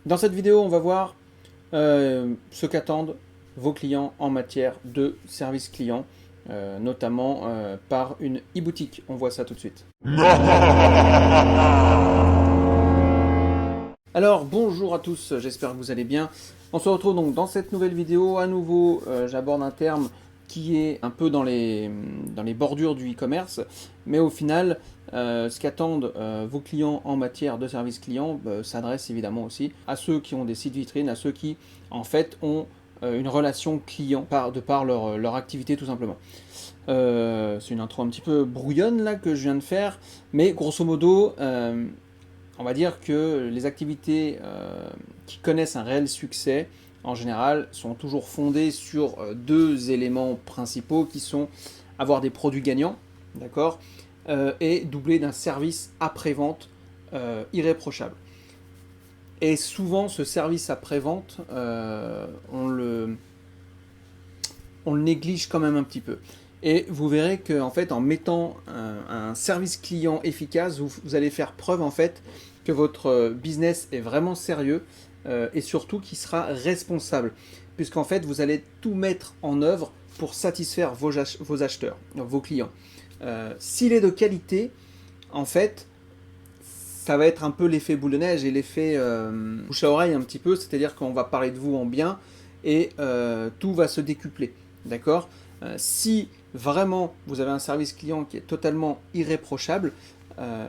Dans cette vidéo, on va voir ce qu'attendent vos clients en matière de service client, notamment par une e-boutique. On voit ça tout de suite. Alors, bonjour à tous, j'espère que vous allez bien. On se retrouve donc dans cette nouvelle vidéo. À nouveau, j'aborde un terme qui est un peu dans les bordures du e-commerce, mais au final, ce qu'attendent vos clients en matière de service client s'adresse évidemment aussi à ceux qui ont des sites vitrines, à ceux qui en fait ont une relation client de par leur activité tout simplement. C'est une intro un petit peu brouillonne là que je viens de faire, mais grosso modo, on va dire que les activités qui connaissent un réel succès, en général, sont toujours fondées sur deux éléments principaux qui sont avoir des produits gagnants, d'accord, et doublé d'un service après-vente irréprochable. Et souvent, ce service après-vente, on le néglige quand même un petit peu. Et vous verrez que en fait, en mettant un service client efficace, vous allez faire preuve en fait que votre business est vraiment sérieux et surtout qu'il sera responsable, puisqu'en fait, vous allez tout mettre en œuvre pour satisfaire vos acheteurs, vos clients. S'il est de qualité, en fait, ça va être un peu l'effet boule de neige et l'effet bouche à oreille un petit peu, c'est-à-dire qu'on va parler de vous en bien et tout va se décupler. D'accord. Si vraiment vous avez un service client qui est totalement irréprochable,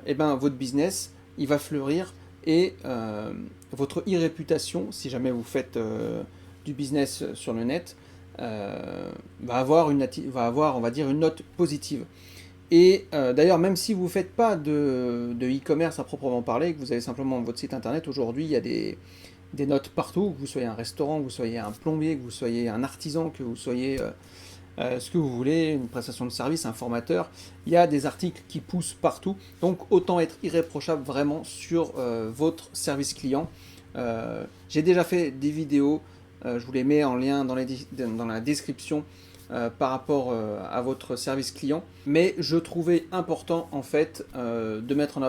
et ben votre business il va fleurir et votre e-réputation, si jamais vous faites du business sur le net, va avoir on va dire une note positive. Et d'ailleurs, même si vous ne faites pas de e-commerce à proprement parler, que vous avez simplement votre site internet, aujourd'hui il y a des notes partout, que vous soyez un restaurant, que vous soyez un plombier, que vous soyez un artisan, que vous soyez ce que vous voulez, une prestation de service, un formateur, il y a des articles qui poussent partout, donc autant être irréprochable vraiment sur votre service client. J'ai déjà fait des vidéos, je vous les mets en lien dans la description par rapport à votre service client, mais je trouvais important en fait de mettre en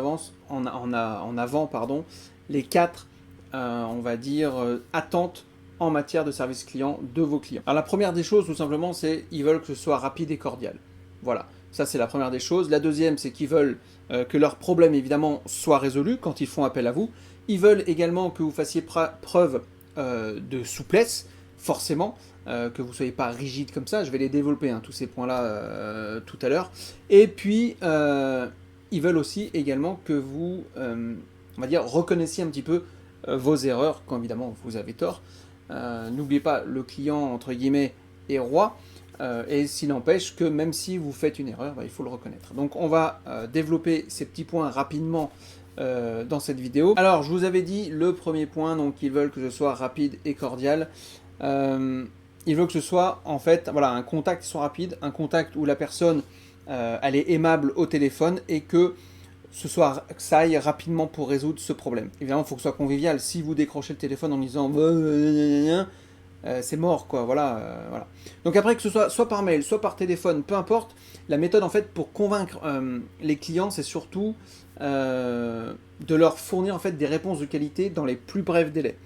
avant pardon, les quatre on va dire attentes en matière de service client de vos clients. Alors la première des choses tout simplement c'est ils veulent que ce soit rapide et cordial. Voilà, ça c'est la première des choses. La deuxième c'est qu'ils veulent que leurs problèmes évidemment soient résolus quand ils font appel à vous. Ils veulent également que vous fassiez preuve de souplesse, forcément, que vous ne soyez pas rigide comme ça. Je vais les développer, hein, tous ces points-là, tout à l'heure. Et puis, ils veulent aussi également que vous, on va dire, reconnaissiez un petit peu vos erreurs, quand évidemment vous avez tort. N'oubliez pas, le client, entre guillemets, est roi. Et s'il n'empêche que même si vous faites une erreur, bah, il faut le reconnaître. Donc on va développer ces petits points rapidement dans cette vidéo. Alors je vous avais dit le premier point, donc ils veulent que je sois rapide et cordial. Ils veulent que ce soit en fait voilà, un contact qui soit rapide, un contact où la personne elle est aimable au téléphone et que ça aille rapidement pour résoudre ce problème. Évidemment, il faut que ce soit convivial. Si vous décrochez le téléphone en disant c'est mort, quoi. Voilà. Donc après, que ce soit par mail, soit par téléphone, peu importe, la méthode en fait pour convaincre les clients, c'est surtout de leur fournir en fait des réponses de qualité dans les plus brefs délais.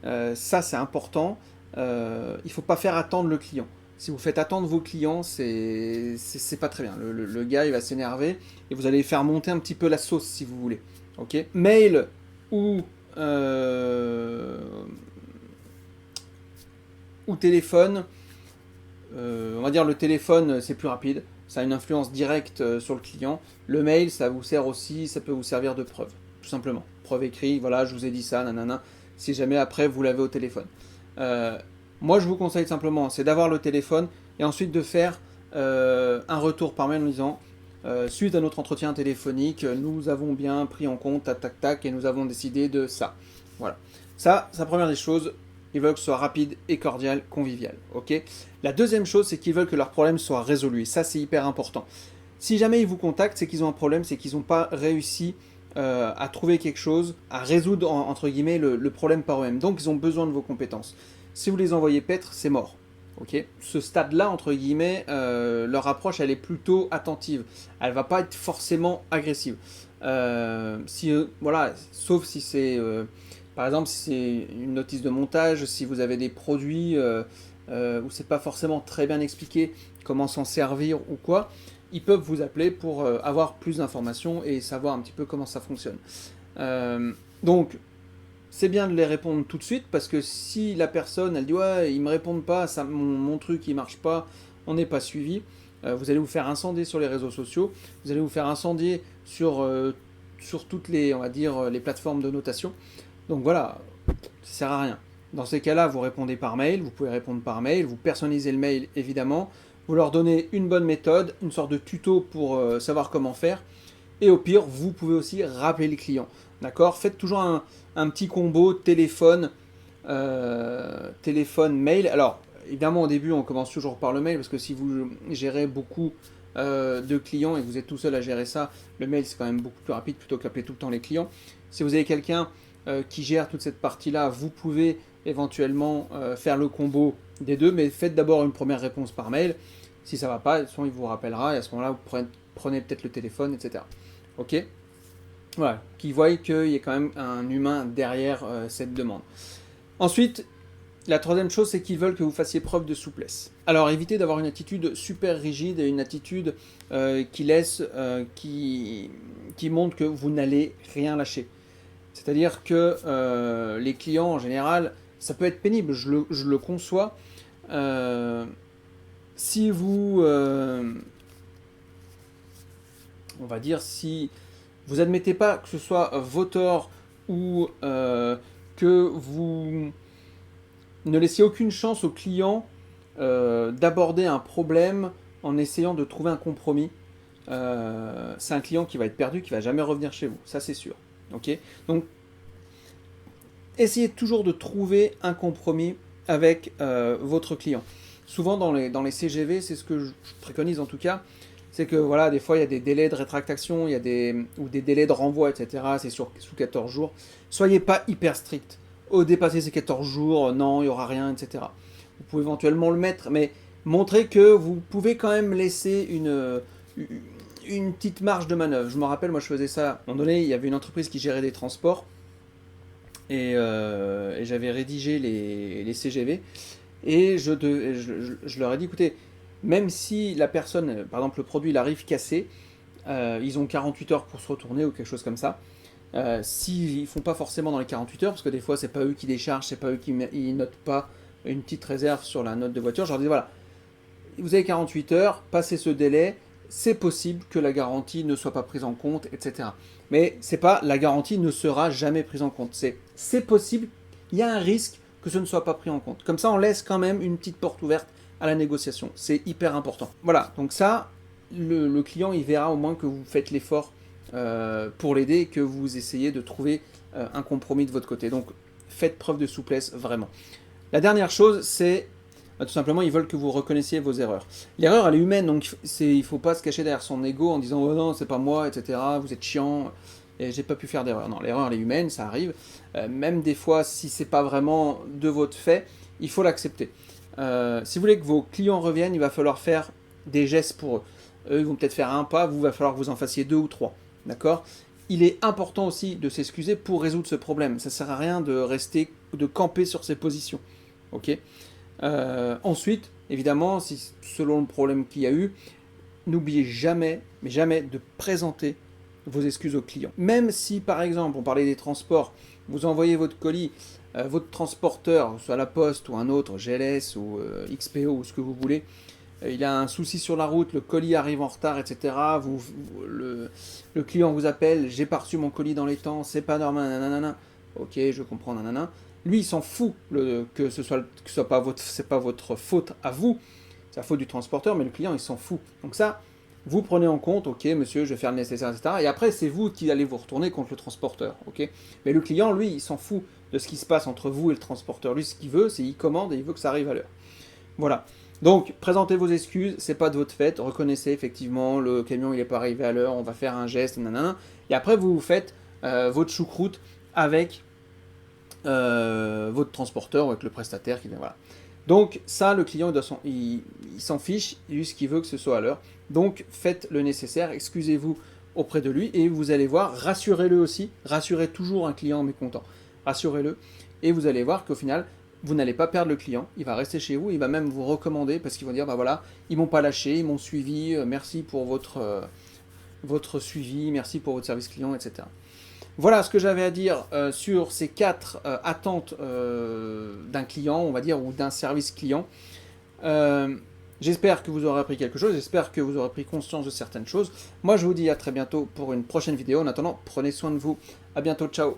Ça, c'est important. Il ne faut pas faire attendre le client. Si vous faites attendre vos clients, c'est pas très bien. Le gars, il va s'énerver et vous allez faire monter un petit peu la sauce si vous voulez. Ok. Mail ou téléphone. On va dire le téléphone, c'est plus rapide. Ça a une influence directe sur le client. Le mail, ça vous sert aussi, ça peut vous servir de preuve, tout simplement. Preuve écrite, voilà, je vous ai dit ça, nanana. Si jamais après vous l'avez au téléphone. Moi, je vous conseille simplement, c'est d'avoir le téléphone et ensuite de faire un retour par mail en disant suite à notre entretien téléphonique, nous avons bien pris en compte tac tac tac et nous avons décidé de ça. Voilà. Ça, c'est la première des choses. Ils veulent que ce soit rapide et cordial, convivial. Ok. La deuxième chose, c'est qu'ils veulent que leur problème soit résolu. Et ça, c'est hyper important. Si jamais ils vous contactent, c'est qu'ils ont un problème, c'est qu'ils n'ont pas réussi à trouver quelque chose, à résoudre entre guillemets le problème par eux-mêmes. Donc ils ont besoin de vos compétences. Si vous les envoyez paître, c'est mort. Ok. Ce stade-là, entre guillemets, leur approche, elle est plutôt attentive. Elle va pas être forcément agressive. Voilà, sauf si c'est Par exemple, si c'est une notice de montage, si vous avez des produits où c'est pas forcément très bien expliqué comment s'en servir ou quoi, ils peuvent vous appeler pour avoir plus d'informations et savoir un petit peu comment ça fonctionne. Donc, c'est bien de les répondre tout de suite parce que si la personne elle dit ouais ils me répondent pas, ça, mon truc il marche pas, on n'est pas suivi, vous allez vous faire incendier sur les réseaux sociaux, vous allez vous faire incendier sur toutes les on va dire les plateformes de notation. Donc voilà, ça sert à rien. Dans ces cas-là, vous répondez par mail, vous pouvez répondre par mail, vous personnalisez le mail évidemment, vous leur donnez une bonne méthode, une sorte de tuto pour savoir comment faire, et au pire, vous pouvez aussi rappeler les clients. D'accord. Faites toujours un petit combo téléphone, téléphone, mail. Alors, évidemment, au début, on commence toujours par le mail, parce que si vous gérez beaucoup de clients et que vous êtes tout seul à gérer ça, le mail, c'est quand même beaucoup plus rapide plutôt qu'appeler tout le temps les clients. Si vous avez quelqu'un qui gère toute cette partie-là, vous pouvez éventuellement faire le combo des deux, mais faites d'abord une première réponse par mail. Si ça ne va pas, de toute façon, il vous rappellera, et à ce moment-là, vous prenez peut-être le téléphone, etc. Ok. Voilà, qui voient qu'il y a quand même un humain derrière cette demande. Ensuite, la troisième chose, c'est qu'ils veulent que vous fassiez preuve de souplesse. Alors, évitez d'avoir une attitude super rigide et une attitude qui laisse, qui montre que vous n'allez rien lâcher. C'est-à-dire que les clients, en général, ça peut être pénible, je le conçois. Si vous, on va dire, si vous admettez pas que ce soit vos torts ou que vous ne laissiez aucune chance au client d'aborder un problème en essayant de trouver un compromis, c'est un client qui va être perdu, qui va jamais revenir chez vous, ça c'est sûr. Okay. Donc, essayez toujours de trouver un compromis avec votre client. Souvent dans les CGV, c'est ce que je préconise en tout cas, c'est que voilà, des fois il y a des délais de rétractation, il y a ou des délais de renvoi, etc. C'est sous 14 jours. Soyez pas hyper strict. Au dépasser ces 14 jours, non, il n'y aura rien, etc. Vous pouvez éventuellement le mettre, mais montrez que vous pouvez quand même laisser une petite marge de manœuvre. Je me rappelle, moi je faisais ça. À un moment donné, il y avait une entreprise qui gérait des transports et j'avais rédigé les CGV et je leur ai dit, écoutez, même si la personne, par exemple le produit, il arrive cassé, ils ont 48 heures pour se retourner ou quelque chose comme ça. S'ils ne font pas forcément dans les 48 heures, parce que des fois c'est pas eux qui déchargent, c'est pas eux qui notent pas une petite réserve sur la note de voiture, je leur dis voilà, vous avez 48 heures, passez ce délai, c'est possible que la garantie ne soit pas prise en compte, etc. Mais c'est pas la garantie ne sera jamais prise en compte. C'est possible, il y a un risque que ce ne soit pas pris en compte. Comme ça, on laisse quand même une petite porte ouverte à la négociation. C'est hyper important. Voilà, donc ça, le client, il verra au moins que vous faites l'effort pour l'aider et que vous essayez de trouver un compromis de votre côté. Donc, faites preuve de souplesse, vraiment. La dernière chose, c'est tout simplement, ils veulent que vous reconnaissiez vos erreurs. L'erreur, elle est humaine, donc il ne faut pas se cacher derrière son ego en disant « Oh non, c'est pas moi, etc. Vous êtes chiant, et j'ai pas pu faire d'erreur. » Non, l'erreur, elle est humaine, ça arrive. Même des fois, si c'est pas vraiment de votre fait, il faut l'accepter. Si vous voulez que vos clients reviennent, il va falloir faire des gestes pour eux. Eux, ils vont peut-être faire un pas, vous, il va falloir que vous en fassiez 2 ou 3. D'accord ? Il est important aussi de s'excuser pour résoudre ce problème. Ça ne sert à rien de rester, de camper sur ses positions. Ok ? Ensuite, évidemment, selon le problème qu'il y a eu, n'oubliez jamais, mais jamais, de présenter vos excuses au client. Même si, par exemple, on parlait des transports, vous envoyez votre colis, votre transporteur, soit la Poste ou un autre, GLS ou XPO ou ce que vous voulez, il a un souci sur la route, le colis arrive en retard, etc. Le client vous appelle, j'ai pas reçu mon colis dans les temps, c'est pas normal, nanana. Ok, je comprends, nanana. Lui, il s'en fout que ce soit pas c'est pas votre faute à vous, c'est la faute du transporteur, mais le client, il s'en fout. Donc ça, vous prenez en compte, ok, monsieur, je vais faire le nécessaire, etc. Et après, c'est vous qui allez vous retourner contre le transporteur, ok. Mais le client, lui, il s'en fout de ce qui se passe entre vous et le transporteur. Lui, ce qu'il veut, c'est qu'il commande et il veut que ça arrive à l'heure. Voilà. Donc, présentez vos excuses, c'est pas de votre fait, reconnaissez effectivement, le camion, il n'est pas arrivé à l'heure, on va faire un geste, nanana. Et après, vous faites votre choucroute avec votre transporteur ou avec le prestataire qui vient, voilà. Donc ça, le client, il s'en fiche, lui, ce qu'il veut que ce soit à l'heure. Donc faites le nécessaire, excusez-vous auprès de lui et vous allez voir, rassurez-le aussi, rassurez toujours un client mécontent. rassurez-le, et vous allez voir qu'au final, vous n'allez pas perdre le client, il va rester chez vous, il va même vous recommander parce qu'ils vont dire, bah voilà, ils m'ont pas lâché, ils m'ont suivi, merci pour votre suivi, merci pour votre service client, etc. Voilà ce que j'avais à dire sur ces 4 attentes d'un client, on va dire, ou d'un service client. J'espère que vous aurez appris quelque chose, j'espère que vous aurez pris conscience de certaines choses. Moi, je vous dis à très bientôt pour une prochaine vidéo. En attendant, prenez soin de vous. À bientôt, ciao.